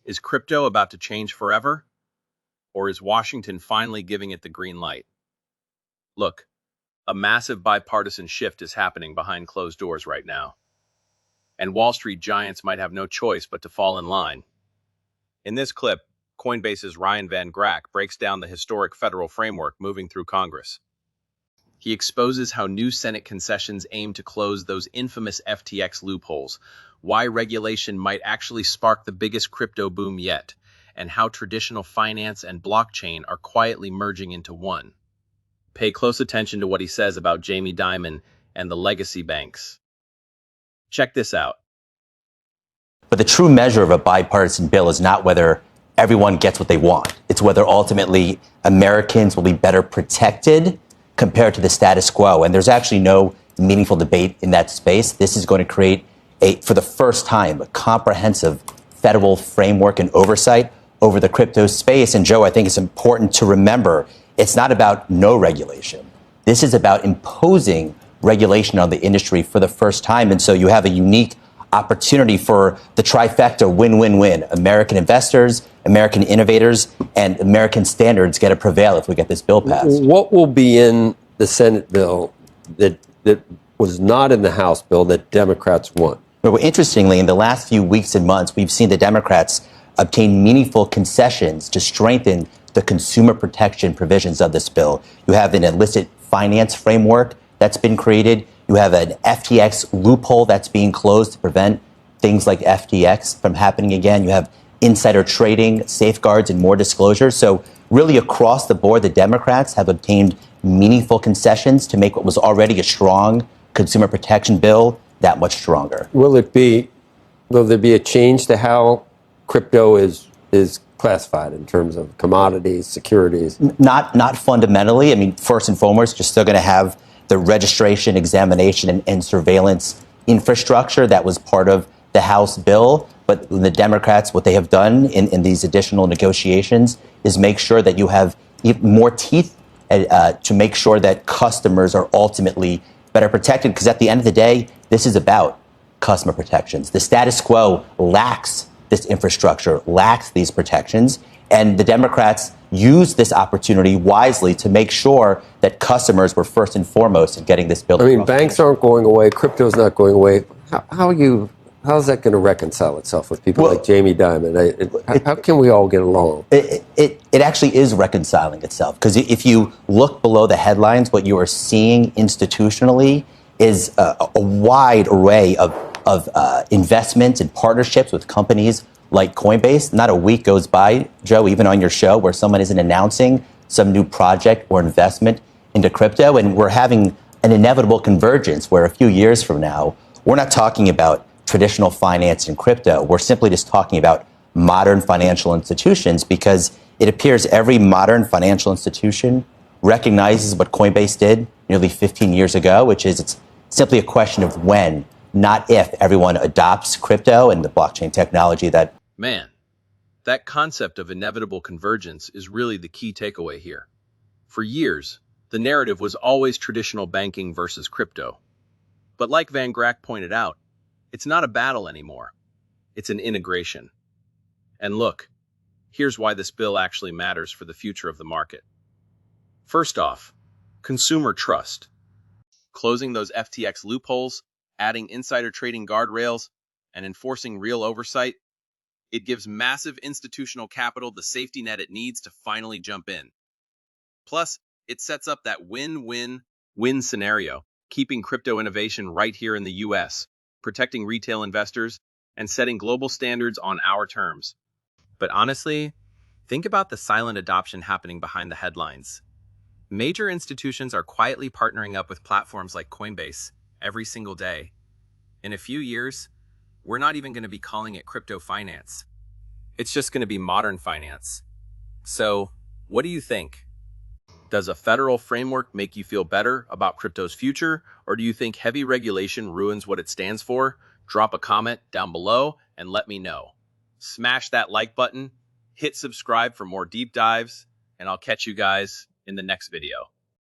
Is crypto about to change forever? Or is Washington finally giving it the green light? Look, a massive bipartisan shift is happening behind closed doors right now. And Wall Street giants might have no choice but to fall in line. In this clip, Coinbase's VanGrack breaks down the historic federal framework moving through Congress. He exposes how new Senate concessions aim to close those infamous FTX loopholes, why regulation might actually spark the biggest crypto boom yet, and how traditional finance and blockchain are quietly merging into one. Pay close attention to what he says about Jamie Dimon and the legacy banks. Check this out. But the true measure of a bipartisan bill is not whether everyone gets what they want. It's whether ultimately Americans will be better protected compared to the status quo. And there's actually no meaningful debate in that space. This is going to create for the first time, a comprehensive federal framework and oversight over the crypto space. And Joe, I think it's important to remember, it's not about no regulation. This is about imposing regulation on the industry for the first time. And so you have a unique opportunity for the trifecta win-win-win. American investors, American innovators, and American standards get to prevail if we get this bill passed. What will be in the Senate bill that was not in the House bill that Democrats want? Well, interestingly, in the last few weeks and months, we've seen the Democrats obtain meaningful concessions to strengthen the consumer protection provisions of this bill. You have an illicit finance framework that's been created. You have an FTX loophole that's being closed to prevent things like FTX from happening again. You have insider trading, safeguards, and more disclosure. So really across the board, the Democrats have obtained meaningful concessions to make what was already a strong consumer protection bill that much stronger. Will there be a change to how crypto is classified in terms of commodities, securities? Not fundamentally. I mean, first and foremost, you're still going to have the registration, examination, and surveillance infrastructure that was part of the House bill. But the Democrats, what they have done in these additional negotiations is make sure that you have more teeth to make sure that customers are ultimately better protected. Because at the end of the day, this is about customer protections. The status quo lacks this infrastructure, lacks these protections. And the Democrats used this opportunity wisely to make sure that customers were first and foremost in getting this bill. I mean, banks aren't going away. Crypto's not going away. How is that going to reconcile itself with people like Jamie Dimon? How can we all get along? It actually is reconciling itself, because if you look below the headlines, what you are seeing institutionally is a wide array of investments and partnerships with companies like Coinbase. Not a week goes by, Joe, even on your show, where someone isn't announcing some new project or investment into crypto. And we're having an inevitable convergence where a few years from now, we're not talking about traditional finance and crypto. We're simply just talking about modern financial institutions, because it appears every modern financial institution recognizes what Coinbase did nearly 15 years ago, which is it's simply a question of when, not if, everyone adopts crypto and the blockchain technology that... Man, that concept of inevitable convergence is really the key takeaway here. For years, the narrative was always traditional banking versus crypto. But like VanGrack pointed out, it's not a battle anymore. It's an integration. And look, here's why this bill actually matters for the future of the market. First off, consumer trust. Closing those FTX loopholes, adding insider trading guardrails, and enforcing real oversight, it gives massive institutional capital the safety net it needs to finally jump in. Plus, it sets up that win-win-win scenario, keeping crypto innovation right here in the US, protecting retail investors, and setting global standards on our terms. But honestly, think about the silent adoption happening behind the headlines. Major institutions are quietly partnering up with platforms like Coinbase every single day. In a few years, we're not even going to be calling it crypto finance. It's just going to be modern finance. So, what do you think? Does a federal framework make you feel better about crypto's future, or do you think heavy regulation ruins what it stands for? Drop a comment down below and let me know. Smash that like button, hit subscribe for more deep dives, and I'll catch you guys in the next video.